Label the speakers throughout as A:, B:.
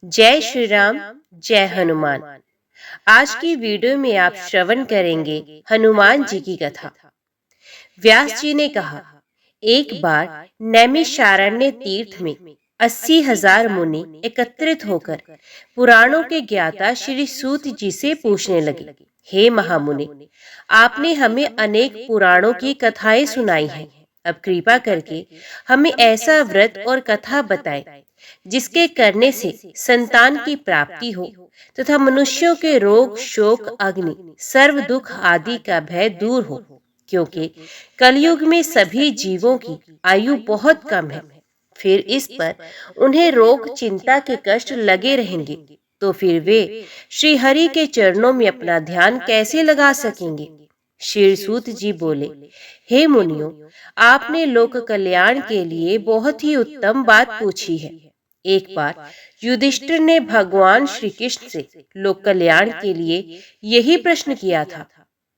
A: जय श्री राम, जय हनुमान। आज की वीडियो में आप श्रवण करेंगे हनुमान जी की कथा। व्यास जी ने कहा, एक बार नैमिषारण्य तीर्थ में 80,000 मुनि एकत्रित होकर पुराणों के ज्ञाता श्री सूत जी से पूछने लगे, हे महामुनि, आपने हमें अनेक पुराणों की कथाएं सुनाई हैं। अब कृपा करके हमें ऐसा व्रत और कथा बताएं जिसके करने से संतान की प्राप्ति हो तथा मनुष्यों के रोग, शोक, अग्नि, सर्व दुख आदि का भय दूर हो, क्योंकि कलयुग में सभी जीवों की आयु बहुत कम है। फिर इस पर उन्हें रोग, चिंता के कष्ट लगे रहेंगे, तो फिर वे श्री हरि के चरणों में अपना ध्यान कैसे लगा सकेंगे। श्री सूत जी बोले, हे मुनियों, आपने लोक कल्याण के लिए बहुत ही उत्तम बात पूछी है। एक बार युधिष्ठिर ने भगवान श्री कृष्ण से लोक कल्याण के लिए यही प्रश्न किया था।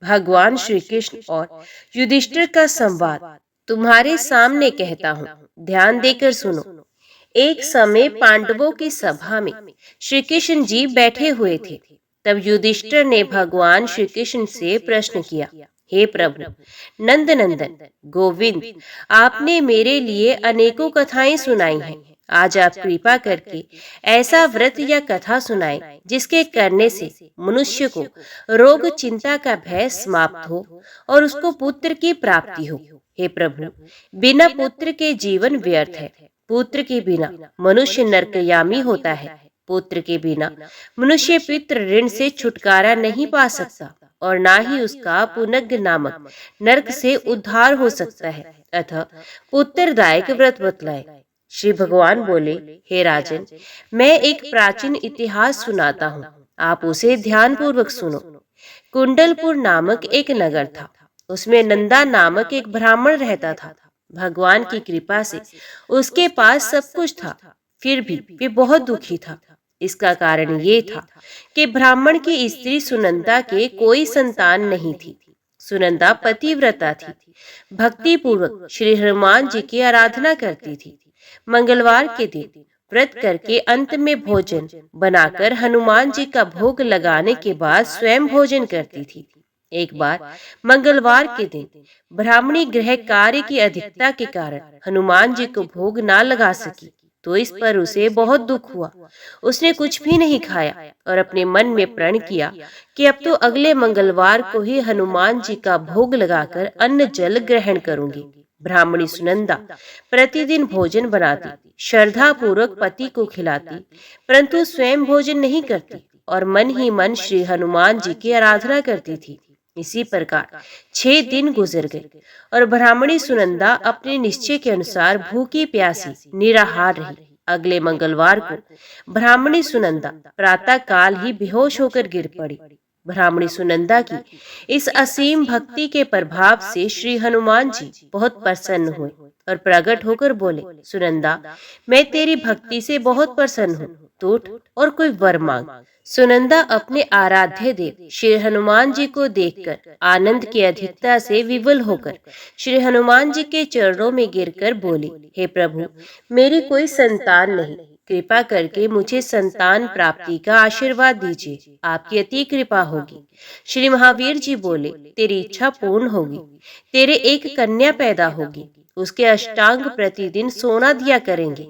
A: भगवान श्री कृष्ण और युधिष्ठिर का संवाद तुम्हारे सामने कहता हूँ, ध्यान देकर सुनो। एक समय पांडवों की सभा में श्री कृष्ण जी बैठे हुए थे। तब युधिष्ठिर ने भगवान श्री कृष्ण से प्रश्न किया, हे प्रभु, नंद नंदन, गोविंद, आपने मेरे लिए अनेकों कथाएं सुनाई हैं। आज आप कृपा करके ऐसा व्रत या कथा सुनाएं जिसके करने से मनुष्य को रोग, चिंता का भय समाप्त हो और उसको पुत्र की प्राप्ति हो। हे प्रभु, बिना पुत्र के जीवन व्यर्थ है। पुत्र के बिना मनुष्य नरकयामी होता है। पुत्र के बिना मनुष्य पितृ ऋण से छुटकारा नहीं पा सकता और ना ही उसका पुनग्ग नामक नरक से उद्धार हो सकता है। अतः पुत्रदायक व्रत बतलाए। श्री भगवान बोले, हे राजन, मैं एक प्राचीन इतिहास सुनाता हूँ, आप उसे ध्यान पूर्वक सुनो। कुंडलपुर नामक एक नगर था। उसमें नंदा नामक एक ब्राह्मण रहता था। भगवान की कृपा से उसके पास सब कुछ था, फिर भी वे बहुत दुखी था। इसका कारण ये था कि ब्राह्मण की स्त्री सुनंदा के कोई संतान नहीं थी। सुनंदा पतिव्रता थी, भक्ति पूर्वक श्री हनुमान जी की आराधना करती थी। मंगलवार के दिन व्रत करके अंत में भोजन बनाकर हनुमान जी का भोग लगाने के बाद स्वयं भोजन करती थी। एक बार मंगलवार के दिन ब्राह्मणी गृह कार्य की अधिकता के कारण हनुमान जी को भोग ना लगा सकी, तो इस पर उसे बहुत दुख हुआ। उसने कुछ भी नहीं खाया और अपने मन में प्रण किया कि अब तो अगले मंगलवार को ही हनुमान जी का भोग लगाकर अन्न जल ग्रहण करूंगी। ब्राह्मणी सुनंदा प्रतिदिन भोजन बनाती, श्रद्धा पूर्वक पति को खिलाती, परंतु स्वयं भोजन नहीं करती और मन ही मन श्री हनुमान जी की आराधना करती थी। इसी प्रकार 6 दिन गुजर गए और ब्राह्मणी सुनंदा अपने निश्चय के अनुसार भूखी प्यासी निराहार रही। अगले मंगलवार को ब्राह्मणी सुनंदा प्रातः काल ही बेहोश होकर गिर पड़ी। ब्राह्मणी सुनंदा की इस असीम भक्ति के प्रभाव से श्री हनुमान जी बहुत प्रसन्न हुए और प्रकट होकर बोले, सुनंदा, मैं तेरी भक्ति से बहुत प्रसन्न हूँ, तो उठ और कोई वर मांग। सुनंदा अपने आराध्य देव श्री हनुमान जी को देखकर आनंद की अधिकता से विवल होकर श्री हनुमान जी के चरणों में गिरकर बोली, हे प्रभु, मेरी कोई संतान नहीं, कृपा करके मुझे संतान प्राप्ति का आशीर्वाद दीजिए, आपकी अति कृपा होगी। श्री महावीर जी बोले, तेरी इच्छा पूर्ण होगी, तेरे एक कन्या पैदा होगी, उसके अष्टांग प्रतिदिन सोना दिया करेंगे।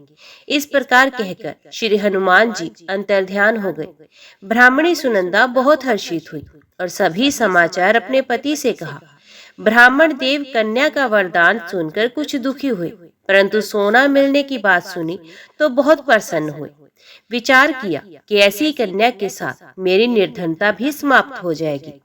A: इस प्रकार कहकर श्री हनुमान जी अंतर्ध्यान हो गए। ब्राह्मणी सुनंदा बहुत हर्षित हुई और सभी समाचार अपने पति से कहा। ब्राह्मण देव कन्या का वरदान सुनकर कुछ दुखी हुए, परंतु सोना मिलने की बात सुनी तो बहुत प्रसन्न हुए। विचार किया कि ऐसी कन्या के साथ मेरी निर्धनता भी समाप्त हो जाएगी।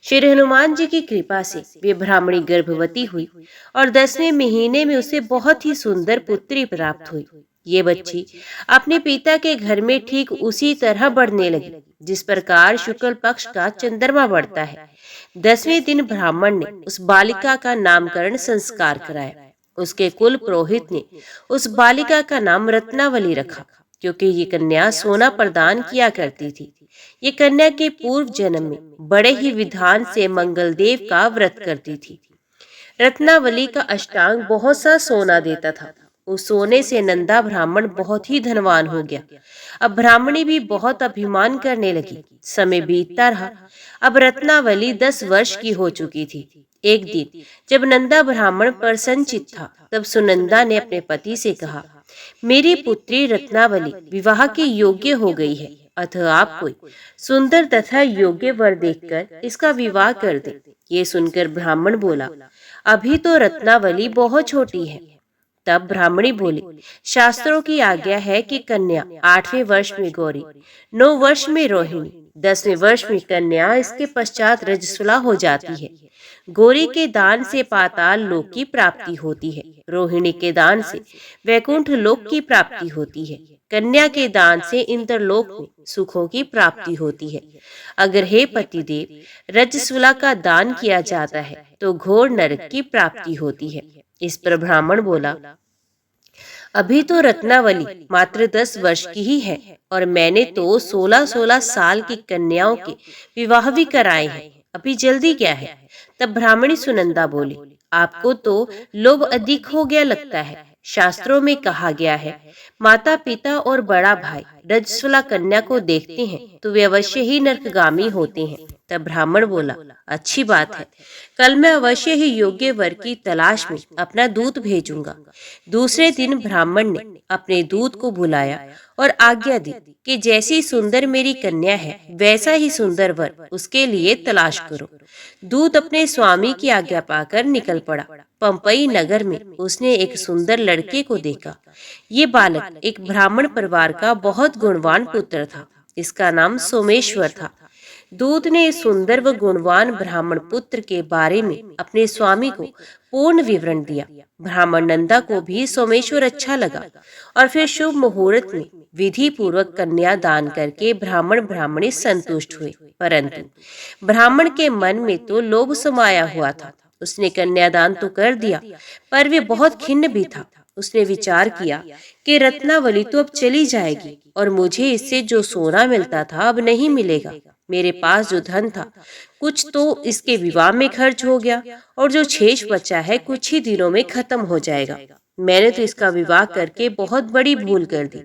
A: श्री हनुमान जी की कृपा से वे ब्राह्मणी गर्भवती हुई और 10वें महीने में उसे बहुत ही सुंदर पुत्री प्राप्त हुई। ये बच्ची अपने पिता के घर में ठीक उसी तरह बढ़ने लगी जिस प्रकार शुक्ल पक्ष का चंद्रमा बढ़ता है। 10वें दिन ब्राह्मण ने उस बालिका का नामकरण संस्कार कराया। उसके कुल पुरोहित ने उस बालिका का नाम रत्नावली रखा, क्योंकि ये कन्या सोना प्रदान किया करती थी। ये कन्या के पूर्व जन्म में बड़े ही विधान से मंगलदेव का व्रत करती थी। रत्नावली का अष्टांग बहुत सा सोना देता था। उस सोने से नंदा ब्राह्मण बहुत ही धनवान हो गया। अब ब्राह्मणी भी बहुत अभिमान करने लगी। समय बीतता रहा। अब रत्नावली 10 वर्ष की हो चुकी थी। एक दिन जब नंदा ब्राह्मण प्रसन्नचित था, तब सुनंदा ने अपने पति से कहा, मेरी पुत्री रत्नावली विवाह के योग्य हो गई है, अतः आप कोई सुंदर तथा योग्य वर देखकर इसका विवाह कर दें। ये सुनकर ब्राह्मण बोला, अभी तो रत्नावली बहुत छोटी है। तब ब्राह्मणी बोली, शास्त्रों की आज्ञा है कि कन्या 8वें वर्ष में गौरी, 9 वर्ष में रोहिणी, 10वें वर्ष में कन्या, इसके पश्चात रजस्वला हो जाती है। गौरी के दान से पाताल लोक की प्राप्ति होती है, रोहिणी के दान से वैकुंठ लोक की प्राप्ति होती है, कन्या के दान से इंद्रलोक में सुखों की प्राप्ति होती है। अगर हे पतिदेव रजस्वला का दान किया जाता है तो घोर नरक की प्राप्ति होती है। इस पर ब्राह्मण बोला, अभी तो रत्नावली मात्र 10 वर्ष की ही है और मैंने तो 16-16 साल की कन्याओं के विवाह भी कराए हैं, अभी जल्दी क्या है। तब ब्राह्मणी सुनंदा बोली, आपको तो लोभ अधिक हो गया लगता है। शास्त्रों में कहा गया है, माता पिता और बड़ा भाई रजस्वला कन्या को देखते हैं तो वे अवश्य ही नरकगामी होते हैं। तब ब्राह्मण बोला, अच्छी बात है, कल मैं अवश्य ही योग्य वर की तलाश में अपना दूत भेजूंगा। दूसरे दिन ब्राह्मण ने अपने दूत को बुलाया और आज्ञा दी कि जैसी सुंदर मेरी कन्या है वैसा ही सुंदर वर उसके लिए तलाश करो। दूत अपने स्वामी की आज्ञा पाकर निकल पड़ा। पंपई नगर में उसने एक सुंदर लड़के को देखा। ये बालक एक ब्राह्मण परिवार का बहुत गुणवान पुत्र था। इसका नाम सोमेश्वर था। दूत ने इस सुंदर व गुणवान ब्राह्मण पुत्र के बारे में अपने स्वामी को पूर्ण विवरण दिया। ब्राह्मण नंदा को भी सोमेश्वर अच्छा लगा और फिर शुभ मुहूर्त में विधि पूर्वक कन्या दान करके ब्राह्मण ब्राह्मणी संतुष्ट हुए। परंतु ब्राह्मण के मन में तो लोभ समाया हुआ था। उसने कन्यादान तो कर दिया, पर वे बहुत खिन्न भी था। उसने विचार किया कि रत्नावली तो अब चली जाएगी और मुझे इससे जो सोना मिलता था अब नहीं मिलेगा। मेरे पास जो धन था कुछ तो इसके विवाह में खर्च हो गया और जो शेष बचा है कुछ ही दिनों में खत्म हो जाएगा। मैंने तो इसका विवाह करके बहुत बड़ी भूल कर दी।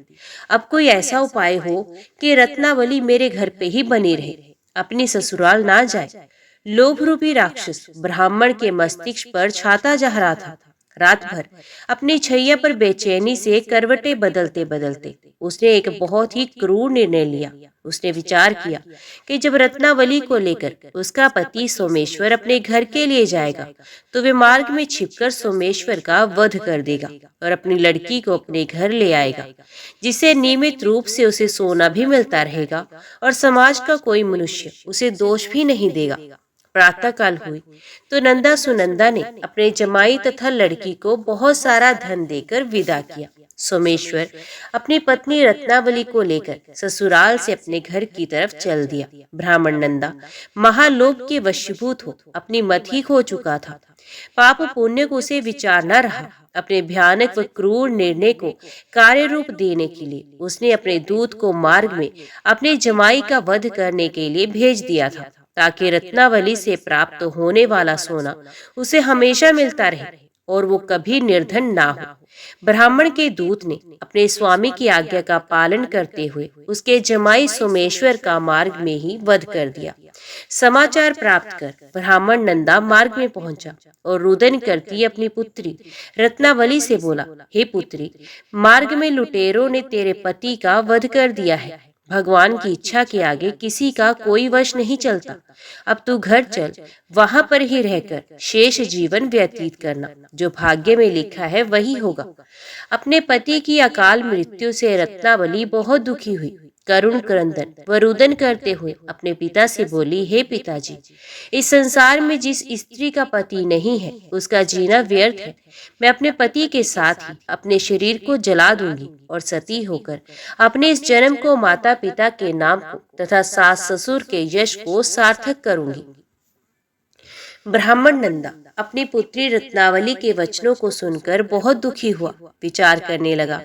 A: अब कोई ऐसा उपाय हो कि रत्नावली मेरे घर पे ही बनी रहे, अपनी ससुराल ना जाए। लोभ रूपी राक्षस ब्राह्मण के मस्तिष्क पर छाता जा रहा था। रात भर अपनी छैया पर बेचैनी से करवटें बदलते बदलते उसने एक बहुत ही क्रूर निर्णय लिया। उसने विचार किया कि जब रत्नावली को लेकर उसका पति सोमेश्वर अपने घर के लिए जाएगा तो वे मार्ग में छिपकर सोमेश्वर का वध कर देगा और अपनी लड़की को अपने घर ले आएगा, जिससे नियमित रूप से उसे सोना भी मिलता रहेगा और समाज का कोई मनुष्य उसे दोष भी नहीं देगा। प्रातः काल हुई तो नंदा सुनंदा ने अपने जमाई तथा लड़की को बहुत सारा धन देकर विदा किया। सोमेश्वर अपनी पत्नी रत्नावली को लेकर ससुराल से अपने घर की तरफ चल दिया। ब्राह्मण नंदा महालोभ के वशीभूत हो अपनी मत ही खो चुका था। पाप पुण्य को उसे विचार न रहा। अपने भयानक व क्रूर निर्णय को कार्य रूप देने के लिए उसने अपने दूत को मार्ग में अपने जमाई का वध करने के लिए भेज दिया था, ताकि रत्नावली से प्राप्त होने वाला सोना उसे हमेशा मिलता रहे और वो कभी निर्धन ना हो। ब्राह्मण के दूत ने अपने स्वामी की आज्ञा का पालन करते हुए उसके जमाई सोमेश्वर का मार्ग में ही वध कर दिया। समाचार प्राप्त कर ब्राह्मण नंदा मार्ग में पहुंचा और रुदन करती अपनी पुत्री रत्नावली से बोला, हे पुत्री, मार्ग में लुटेरों ने तेरे पति का वध कर दिया है। भगवान की इच्छा के आगे किसी का कोई वश नहीं चलता। अब तू घर चल, वहां पर ही रहकर शेष जीवन व्यतीत करना। जो भाग्य में लिखा है वही होगा। अपने पति की अकाल मृत्यु से रत्नावली बहुत दुखी हुई। करुण क्रंदन व रुदन करते हुए अपने पिता से बोली, हे पिताजी, इस संसार में जिस स्त्री का पति नहीं है उसका जीना व्यर्थ है। मैं अपने पति के साथ ही अपने शरीर को जला दूंगी और सती होकर अपने इस जन्म को माता पिता के नाम को तथा सास ससुर के यश को सार्थक करूंगी। ब्राह्मण नंदा अपनी पुत्री रत्नावली के वचनों को सुनकर बहुत दुखी हुआ। विचार करने लगा,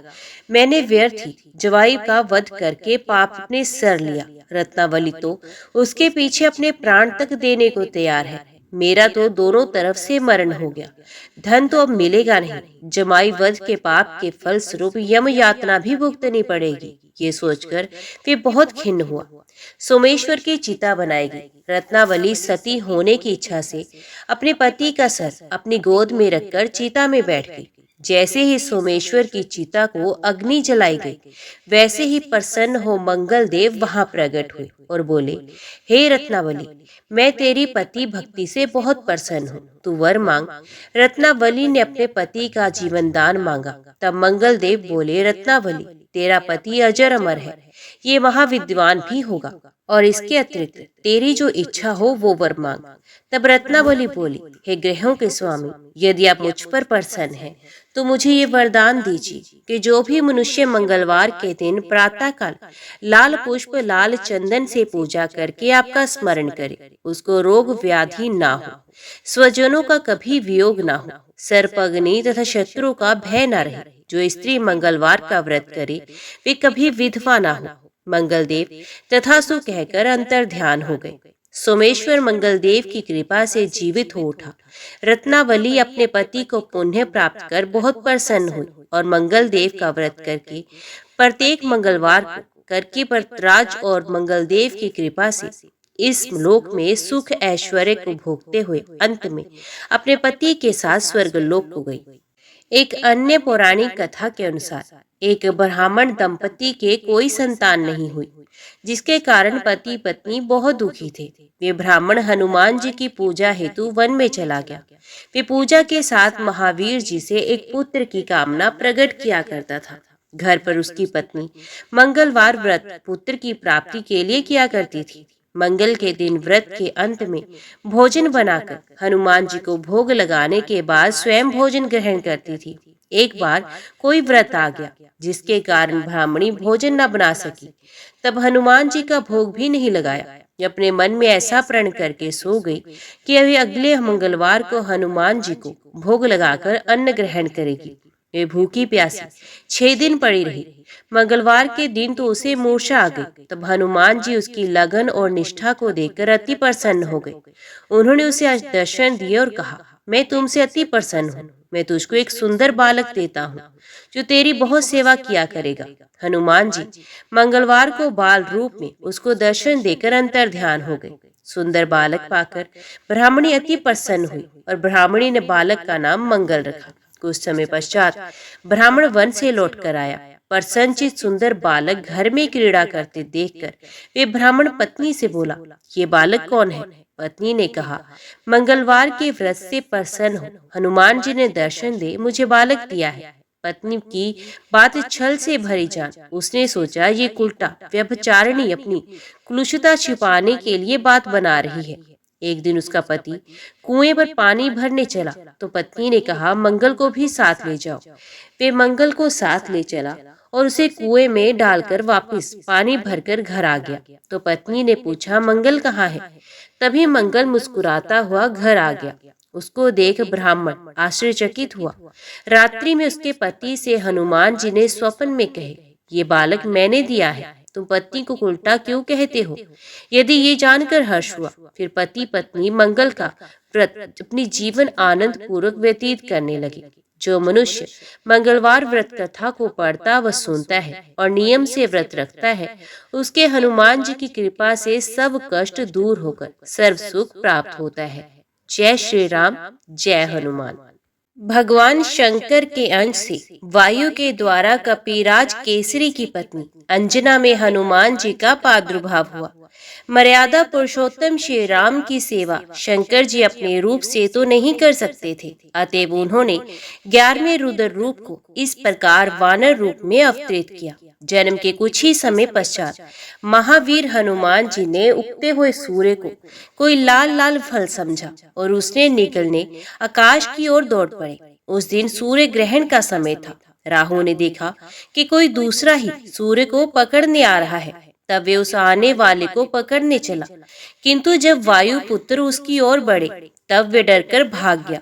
A: मैंने व्यर्थ ही जवाई का वध करके पाप अपने सर लिया। रत्नावली तो उसके पीछे अपने प्राण तक देने को तैयार है। मेरा तो दोनों तरफ से मरण हो गया, धन तो अब मिलेगा नहीं, जमाई वध के पाप के फल स्वरूप यम यातना भी भुगतनी पड़ेगी। ये सोचकर वे बहुत खिन्न हुआ। सोमेश्वर की चिता बनाई गई। रत्नावली सती होने की इच्छा से अपने पति का सर अपनी गोद में रखकर चिता में बैठ गई। जैसे ही सोमेश्वर की चिता को अग्नि जलाई गई, वैसे ही प्रसन्न हो मंगल देव वहां प्रकट हुए और बोले, हे रत्नावली, मैं तेरी पति भक्ति से बहुत प्रसन्न हूँ, तू वर मांग। रत्नावली ने अपने पति का जीवन दान मांगा। तब मंगल देव बोले, रत्नावली, तेरा पति अजर अमर है, ये महाविद्वान भी होगा, और इसके अतिरिक्त तेरी जो इच्छा हो वो वर मांग। तब रत्नावली बोली, हे ग्रहों के स्वामी, यदि आप मुझ पर प्रसन्न हैं तो मुझे ये वरदान दीजिए कि जो भी मनुष्य मंगलवार के दिन प्रातःकाल लाल पुष्प लाल चंदन से पूजा करके आपका स्मरण करे, उसको रोग व्याधि ना हो, स्वजनों का कभी वियोग ना हो, सर्प अग्नि तथा शत्रु का भय न रहे। जो स्त्री मंगलवार का व्रत करे वे कभी विधवा ना हो। मंगलदेव तथास्तु कहकर अंतर ध्यान हो गए। सोमेश्वर मंगलदेव की कृपा से जीवित हो उठा। रत्नावली अपने पति को पुण्य प्राप्त कर बहुत प्रसन्न हुई और मंगलदेव का व्रत करके प्रत्येक मंगलवार को करके परतराज और मंगलदेव की कृपा से इस लोक में सुख ऐश्वर्य को भोगते हुए अंत में अपने पति के साथ स्वर्गलोक को गई। एक अन्य पौराणिक कथा के अनुसार एक ब्राह्मण दंपति के कोई संतान नहीं हुई, जिसके कारण पति पत्नी बहुत दुखी थे। वे ब्राह्मण हनुमान जी की पूजा हेतु वन में चला गया। वे पूजा के साथ महावीर जी से एक पुत्र की कामना प्रकट किया करता था। घर पर उसकी पत्नी मंगलवार व्रत पुत्र की प्राप्ति के लिए किया करती थी। मंगल के दिन व्रत के अंत में भोजन बनाकर हनुमान जी को भोग लगाने के बाद स्वयं भोजन ग्रहण करती थी। एक बार कोई व्रत आ गया जिसके कारण ब्राह्मणी भोजन न बना सकी। तब हनुमान जी का भोग भी नहीं लगाया। अपने मन में ऐसा प्रण करके सो गई कि अभी अगले मंगलवार को हनुमान जी को भोग लगाकर अन्न ग्रहण करेगी। वे भूखी प्यासी 6 दिन पड़ी रही। मंगलवार के दिन तो उसे मूर्छा आ गई। तब हनुमान जी उसकी लगन और निष्ठा को देखकर अति प्रसन्न हो गए। उन्होंने उसे आज दर्शन दिए और कहा, मैं तुमसे अति प्रसन्न हूँ। मैं तुझको एक सुंदर बालक देता हूँ जो तेरी बहुत सेवा किया करेगा। हनुमान जी मंगलवार को बाल रूप में उसको दर्शन देकर अंतर ध्यान हो गए। सुंदर बालक पाकर ब्राह्मणी अति प्रसन्न हुई और ब्राह्मणी ने बालक का नाम मंगल रखा। कुछ समय पश्चात ब्राह्मण वन से लौटकर आया। प्रसन्नचित सुंदर बालक घर में क्रीड़ा करते देखकर वे ब्राह्मण पत्नी से बोला, ये बालक कौन है? पत्नी ने कहा, मंगलवार के व्रत से प्रसन्न हो हनुमान जी ने दर्शन दे मुझे बालक दिया है। पत्नी की बात छल से भरी जान उसने सोचा, ये कुलटा व्यभिचारिणी अपनी कुलुषता छिपाने के लिए बात बना रही है। एक दिन उसका पति कुएं पर पानी भरने चला तो पत्नी ने कहा, मंगल को भी साथ ले जाओ। वे मंगल को साथ ले चला और उसे कुएं में डालकर वापस पानी भरकर घर आ गया। तो पत्नी ने पूछा, मंगल कहाँ है? तभी मंगल मुस्कुराता हुआ घर आ गया। उसको देख ब्राह्मण आश्चर्यचकित हुआ। रात्रि में उसके पति से हनुमान जी ने स्वप्न में कहे, ये बालक मैंने दिया है, तुम पत्नी को उल्टा क्यों कहते हो? यदि ये जानकर हर्ष हुआ, फिर पति पत्नी मंगल का व्रत अपनी जीवन आनंद पूर्वक व्यतीत करने लगे। जो मनुष्य मंगलवार व्रत कथा को पढ़ता व सुनता है और नियम से व्रत रखता है, उसके हनुमान जी की कृपा से सब कष्ट दूर होकर सर्व सुख प्राप्त होता है। जय श्री राम, जय हनुमान। भगवान शंकर के अंश से वायु के द्वारा कपिराज केसरी की पत्नी अंजना में हनुमान जी का प्रादुर्भाव हुआ। मर्यादा पुरुषोत्तम श्री राम की सेवा शंकर जी अपने रूप से तो नहीं कर सकते थे, अतएव उन्होंने 11वें रुद्र रूप को इस प्रकार वानर रूप में अवतरित किया। जन्म के कुछ ही समय पश्चात महावीर हनुमान जी ने उगते हुए सूर्य को कोई लाल लाल फल समझा और उसने निकलने आकाश की ओर दौड़ पड़े। उस दिन सूर्य ग्रहण का समय था। राहु ने देखा कि कोई दूसरा ही सूर्य को पकड़ने आ रहा है। तब वे उस आने वाले को पकड़ने चला, किंतु जब वायु पुत्र उसकी ओर बढ़े तब वे डरकर भाग गया।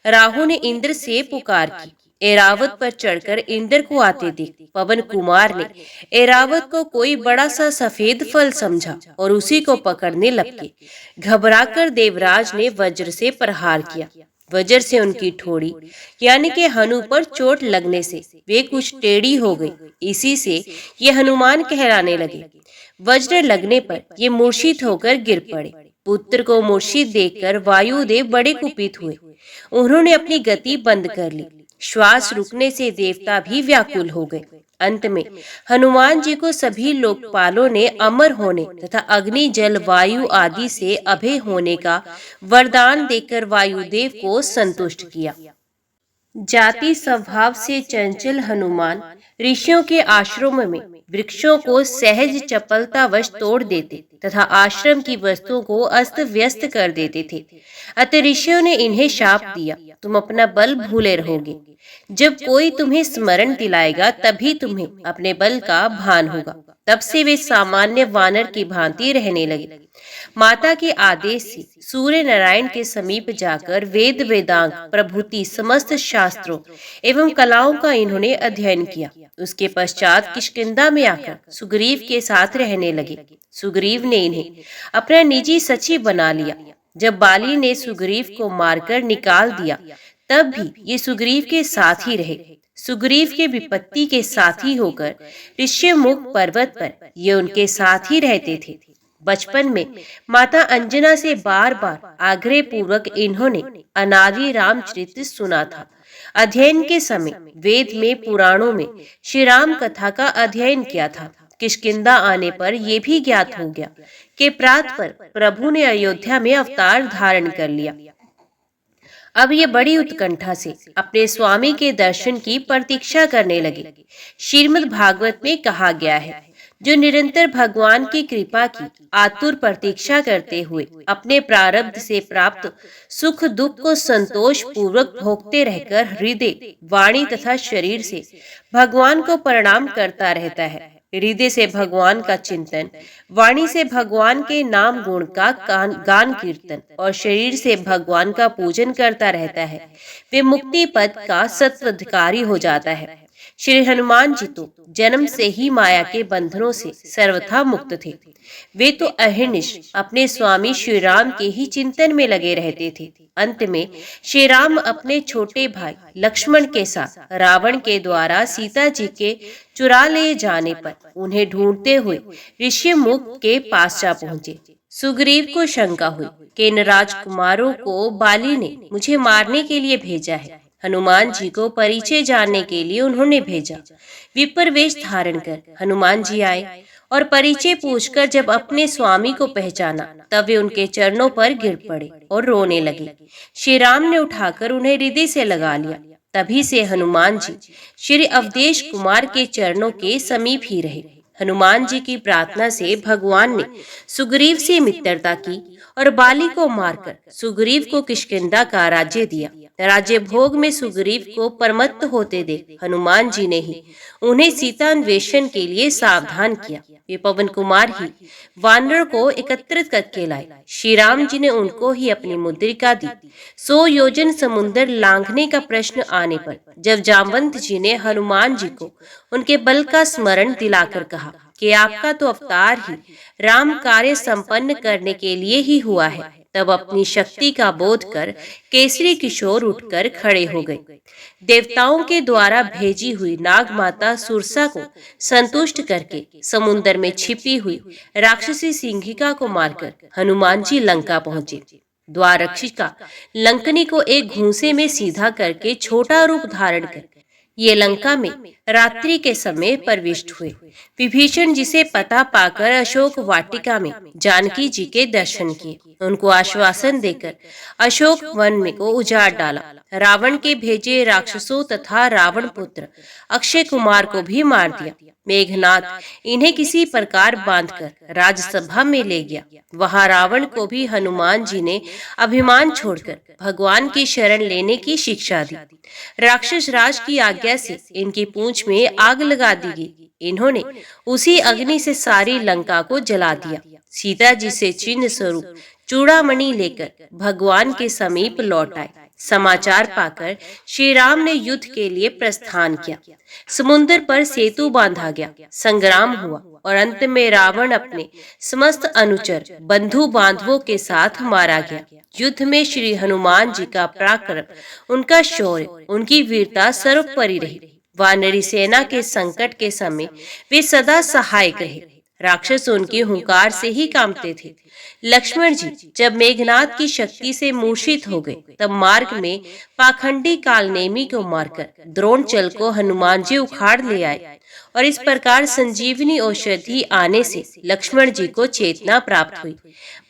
A: राहु ने इंद्र से पुकार की एरावत पर चढ़कर इंद्र को आते देख पवन कुमार ने एरावत को कोई बड़ा सा सफेद फल समझा और उसी को पकड़ने लपके। घबराकर देवराज ने वज्र से प्रहार किया। वज्र से उनकी ठोड़ी यानी कि हनु पर चोट लगने से वे कुछ टेढ़ी हो गई। इसी से ये हनुमान कहलाने लगे। वज्र लगने पर ये मूर्छित होकर गिर पड़े। पुत्र को मूर्छित देखकर वायुदेव बड़े कुपित हुए। उन्होंने अपनी गति बंद कर ली। श्वास रुकने से देवता भी व्याकुल हो गए। अंत में हनुमान जी को सभी लोकपालों ने अमर होने तथा अग्नि जल वायु आदि से अभय होने का वरदान देकर वायुदेव को संतुष्ट किया। जाति स्वभाव से चंचल हनुमान ऋषियों के आश्रम में वृक्षों को सहज चपलतावश तोड़ देते तथा आश्रम की वस्तुओं को अस्त व्यस्त कर देते थे। अतः ऋषियों ने इन्हें शाप दिया, तुम अपना बल भूले रहोगे। जब कोई तुम्हें स्मरण दिलाएगा तभी तुम्हें अपने बल का भान होगा। तब से वे सामान्य वानर की भांति रहने लगे। माता के आदेश से सूर्य नारायण के समीप जाकर वेद वेदांग प्रभृति समस्त शास्त्रों एवं कलाओं का इन्होंने अध्ययन किया। उसके पश्चात किष्किंधा में आकर सुग्रीव के साथ रहने लगे। सुग्रीव ने इन्हें अपना निजी सचिव बना लिया। जब बाली ने सुग्रीव को मारकर निकाल दिया तब भी ये सुग्रीव के साथ ही रहे। सुग्रीव के विपत्ति के साथी होकर ऋष्यमुख पर्वत पर ये उनके साथ ही रहते थे। बचपन में माता अंजना से बार बार आग्रह पूर्वक इन्होंने अनादि रामचरित सुना था। अध्ययन के समय वेद में पुराणों में श्री राम कथा का अध्ययन किया था। किष्किंधा आने पर यह भी ज्ञात हो गया कि प्रात पर प्रभु ने अयोध्या में अवतार धारण कर लिया। अब ये बड़ी उत्कंठा से अपने स्वामी के दर्शन की प्रतीक्षा करने लगे। श्रीमद् भागवत में कहा गया है, जो निरंतर भगवान की कृपा की आतुर प्रतीक्षा करते हुए अपने प्रारब्ध से प्राप्त सुख दुख को संतोष पूर्वक भोगते रहकर हृदय वाणी तथा शरीर से भगवान को प्रणाम करता रहता है। हृदय से भगवान का चिंतन, वाणी से भगवान के नाम गुण का गान कीर्तन और शरीर से भगवान का पूजन करता रहता है, वे मुक्ति पद का सत्वाधिकारी हो जाता है। श्री हनुमान जी तो जन्म से ही माया के बंधनों से सर्वथा मुक्त थे। वे तो अहर्निश अपने स्वामी श्री राम के ही चिंतन में लगे रहते थे। अंत में श्री राम अपने छोटे भाई लक्ष्मण के साथ रावण के द्वारा सीता जी के चुरा ले जाने पर उन्हें ढूंढते हुए ऋष्यमुख के पास जा पहुंचे। सुग्रीव को शंका हुई कि इन राजकुमारों को बाली ने मुझे मारने के लिए भेजा है। हनुमान जी को परिचय जानने के लिए उन्होंने भेजा। विपर वेश धारण कर हनुमान जी आए और परिचय पूछकर जब अपने स्वामी को पहचाना तब वे उनके चरणों पर गिर पड़े और रोने लगे। श्री राम ने उठाकर उन्हें हृदय से लगा लिया। तभी से हनुमान जी श्री अवधेश कुमार के चरणों के समीप ही रहे। हनुमान जी की प्रार्थना से भगवान ने सुग्रीव से मित्रता की और बाली को मारकर सुग्रीव को किष्किंधा का राज्य दिया। राज्य भोग में सुग्रीव को परमत्त होते देख हनुमान जी ने ही उन्हें सीता अन्वेषण के लिए सावधान किया। वे पवन कुमार ही वानर को एकत्रित करके लाए। श्री राम जी ने उनको ही अपनी मुद्रिका दी। 100 योजन समुद्र लांघने का प्रश्न आने पर जब जामवंत जी ने हनुमान जी को उनके बल का स्मरण दिलाकर कहा कि आपका तो अवतार ही राम कार्य संपन्न करने के लिए ही हुआ है, तब अपनी शक्ति का बोध कर केसरी किशोर उठकर खड़े हो गए। देवताओं के द्वारा भेजी हुई नाग माता सुरसा को संतुष्ट करके समुद्र में छिपी हुई राक्षसी सिंहिका को मारकर हनुमान जी लंका पहुंचे। द्वारक्षिका लंकनी को एक घूंसे में सीधा करके छोटा रूप धारण कर ये लंका में रात्रि के समय प्रविष्ट हुए। विभीषण जी से पता पाकर अशोक वाटिका में जानकी जी के दर्शन किए। उनको आश्वासन देकर अशोक वन में को उजाड़ डाला। रावण के भेजे राक्षसों तथा रावण पुत्र अक्षय कुमार को भी मार दिया। मेघनाथ इन्हें किसी प्रकार बांधकर राजसभा में ले गया। वहां रावण को भी हनुमान जी ने अभिमान छोड़कर भगवान की शरण लेने की शिक्षा दी। राक्षस राज की आज्ञा से इनकी पूंछ में आग लगा दी गई। इन्होंने उसी अग्नि से सारी लंका को जला दिया। सीता जी से चिन्ह स्वरूप चूड़ामणि लेकर भगवान के समीप लौट आए। समाचार पाकर श्री राम ने युद्ध के लिए प्रस्थान किया। समुद्र पर सेतु बांधा गया, संग्राम हुआ और अंत में रावण अपने समस्त अनुचर बंधु बांधवों के साथ मारा गया। युद्ध में श्री हनुमान जी का पराक्रम, उनका शौर्य, उनकी वीरता सर्वोपरि रही। वानरी सेना के संकट के समय वे सदा सहायक रहे। राक्षस उनकी हुंकार से ही कांपते थे। लक्ष्मण जी जब मेघनाद की शक्ति से मूर्छित हो गए, तब मार्ग में पाखंडी कालनेमी को मारकर द्रोणचल को हनुमान जी उखाड़ ले आए और इस प्रकार संजीवनी औषधि आने से लक्ष्मण जी को चेतना प्राप्त हुई।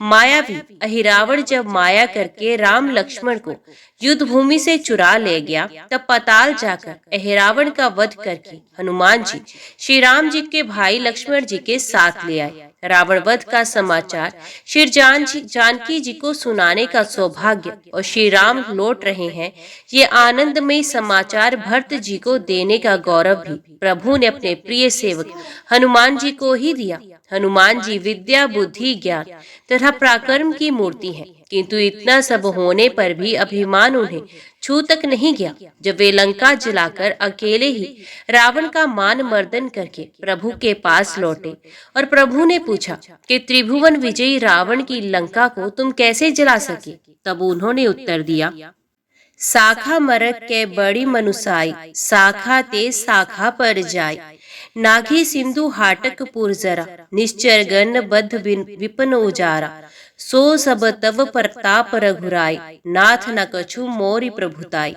A: मायावी अहिरावण जब माया करके राम लक्ष्मण को युद्ध भूमि से चुरा ले गया, तब पाताल जाकर अहिरावण का वध करके हनुमान जी श्री राम जी के भाई लक्ष्मण जी के साथ ले आए। रावण वध का समाचार श्री जानकी जी को सुनाने का सौभाग्य और श्री राम लौट रहे हैं, ये आनंदमय समाचार भरत जी को देने का गौरव भी प्रभु ने अपने प्रिय सेवक हनुमान जी को ही दिया। हनुमान जी विद्या, बुद्धि, ज्ञान तथा पराक्रम की मूर्ति है, किंतु इतना सब होने पर भी अभिमान उन्हें छू तक नहीं गया। जब वे लंका जलाकर अकेले ही रावण का मान मर्दन करके प्रभु के पास लौटे और प्रभु ने पूछा कि त्रिभुवन विजयी रावण की लंका को तुम कैसे जला सके, तब उन्होंने उत्तर दिया, साखा मरक के बड़ी मनुसाई, साखा ते साखा पर जाय, नाघी सिंधु हाटक पुर जरा, निश्चर गण बद्ध विपन उजारा, सो सब तब प्रताप रघुराई, नाथ न कछु मोरी प्रभुताई।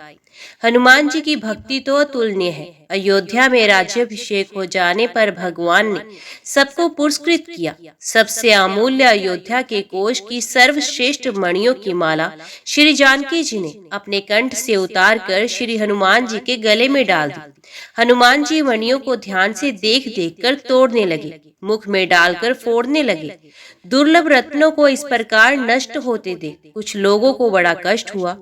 A: हनुमान जी की भक्ति तो अतुलनीय है। अयोध्या में राज्याभिषेक हो जाने पर भगवान ने सबको पुरस्कृत किया। सबसे अमूल्य अयोध्या के कोष की सर्वश्रेष्ठ मणियों की माला श्री जानकी जी ने अपने कंठ से उतार कर श्री हनुमान जी के गले में डाल दी। हनुमान जी मणियों को ध्यान से देख देख कर तोड़ने लगे, मुख में डालकर फोड़ने लगे। दुर्लभ रत्नों को इस प्रकार नष्ट होते देख कुछ लोगों को बड़ा कष्ट हुआ।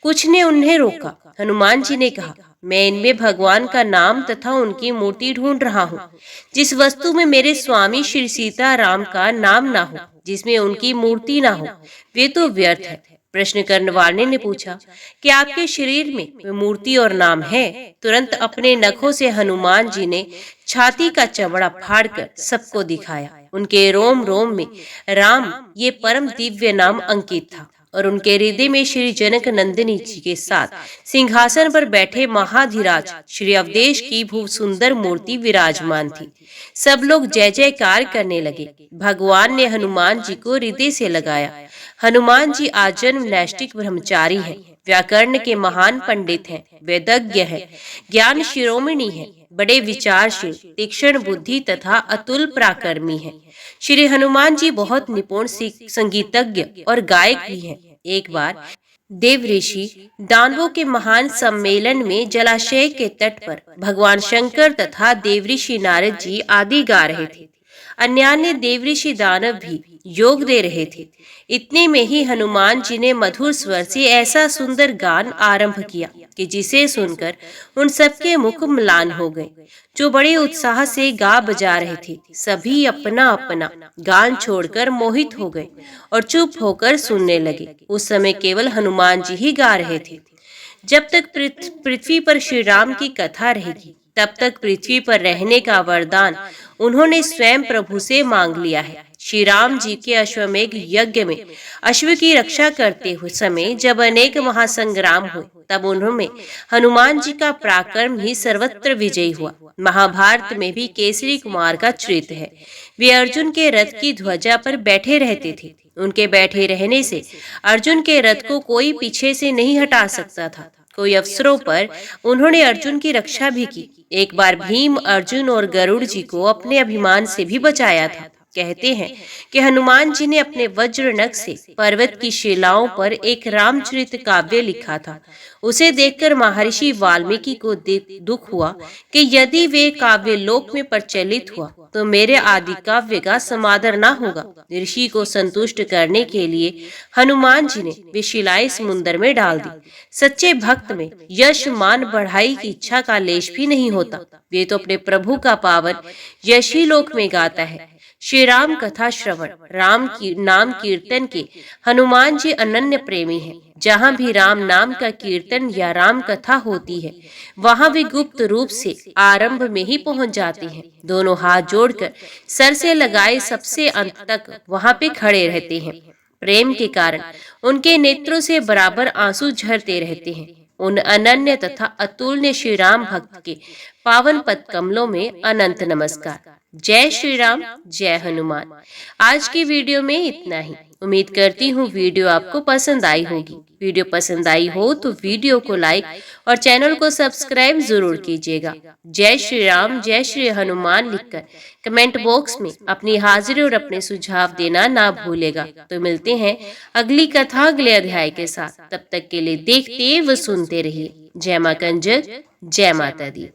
A: कुछ ने उन्हें रोका। हनुमान जी ने कहा, मैं इनमें भगवान का नाम तथा उनकी मूर्ति ढूंढ रहा हूँ। जिस वस्तु में मेरे स्वामी श्री सीता राम का नाम ना हो, जिसमें उनकी मूर्ति ना हो, वे तो व्यर्थ है। प्रश्न करने वाले ने पूछा कि आपके शरीर में मूर्ति और नाम है? तुरंत अपने नखों से हनुमान जी ने छाती का चमड़ा फाड़कर सबको दिखाया। उनके रोम रोम में राम ये परम दिव्य नाम अंकित था और उनके हृदय में श्री जनक नंदिनी जी के साथ सिंहासन पर बैठे महाधिराज श्री अवधेश की भू सुंदर मूर्ति विराजमान थी। सब लोग जय जयकार करने लगे। भगवान ने हनुमान जी को हृदय से लगाया। हनुमान जी आजन्म नैष्ठिक ब्रह्मचारी हैं, व्याकरण के महान पंडित हैं, वेदज्ञ हैं, ज्ञान शिरोमणि हैं, बड़े विचारशील, तीक्ष्ण बुद्धि तथा अतुल पराक्रमी हैं। श्री हनुमान जी बहुत निपुण संगीतज्ञ और गायक भी हैं। एक बार देव ऋषि दानवों के महान सम्मेलन में जलाशय के तट पर भगवान शंकर तथा देवऋषि नारद जी आदि गा रहे थे। अन्य देवऋषि दानव भी योग दे रहे थे। इतने में ही हनुमान जी ने मधुर स्वर से ऐसा सुंदर गान आरंभ किया कि जिसे सुनकर उन सबके मुख म्लान हो गए। जो बड़े उत्साह से गा बजा रहे थे, सभी अपना अपना गान छोड़कर मोहित हो गए और चुप होकर सुनने लगे। उस समय केवल हनुमान जी ही गा रहे थे। जब तक पृथ्वी पर श्री राम की कथा रहेगी, तब तक पृथ्वी पर रहने का वरदान उन्होंने स्वयं प्रभु से मांग लिया है। श्री राम जी के अश्वमेघ यज्ञ में अश्व की रक्षा करते हुए समय जब अनेक महासंग्राम हुए, तब उन्होंने हनुमान जी का पराक्रम ही सर्वत्र विजयी हुआ। महाभारत में भी केसरी कुमार का चरित्र है। वे अर्जुन के रथ की ध्वजा पर बैठे रहते थे। उनके बैठे रहने से अर्जुन के रथ को कोई पीछे से नहीं हटा सकता था। कोई अवसरों पर उन्होंने अर्जुन की रक्षा भी की। एक बार भीम, अर्जुन और गरुड़ जी को अपने अभिमान से भी बचाया था। कहते हैं कि हनुमान जी ने अपने वज्र नख से पर्वत की शिलाओं पर एक रामचरित काव्य लिखा था। उसे देखकर महर्षि वाल्मीकि को दुख हुआ कि यदि वे काव्य लोक में प्रचलित हुआ तो मेरे आदि काव्य का समादर न होगा। ऋषि को संतुष्ट करने के लिए हनुमान जी ने वे शिलाएं समुद्र में डाल दी। सच्चे भक्त में यश, मान, बढ़ाई की इच्छा का लेश भी नहीं होता। वे तो अपने प्रभु का पावन यश ही लोक में गाता है। श्री राम कथा श्रवण, राम की नाम कीर्तन के हनुमान जी अनन्य प्रेमी हैं। जहाँ भी राम नाम का कीर्तन या राम कथा होती है, वहाँ वे गुप्त रूप से आरंभ में ही पहुंच जाते हैं। दोनों हाथ जोड़कर सर से लगाए सबसे अंत तक वहाँ पे खड़े रहते हैं। प्रेम के कारण उनके नेत्रों से बराबर आंसू झरते रहते हैं। उन अनन्य तथा अतुल्य श्री राम भक्त के पावन पद कमलों में अनंत नमस्कार। जय श्री राम, जय हनुमान। आज की वीडियो में इतना ही। उम्मीद करती हूँ वीडियो आपको पसंद आई होगी। वीडियो पसंद आई हो तो वीडियो को लाइक और चैनल को सब्सक्राइब जरूर कीजिएगा। जय श्री राम, जय श्री हनुमान लिखकर कमेंट बॉक्स में अपनी हाजिरी और अपने सुझाव देना ना भूलेगा। तो मिलते हैं अगली कथा अगले अध्याय के साथ। तब तक के लिए देखते व सुनते रहिए। जय मां कंजक, जय माता दी।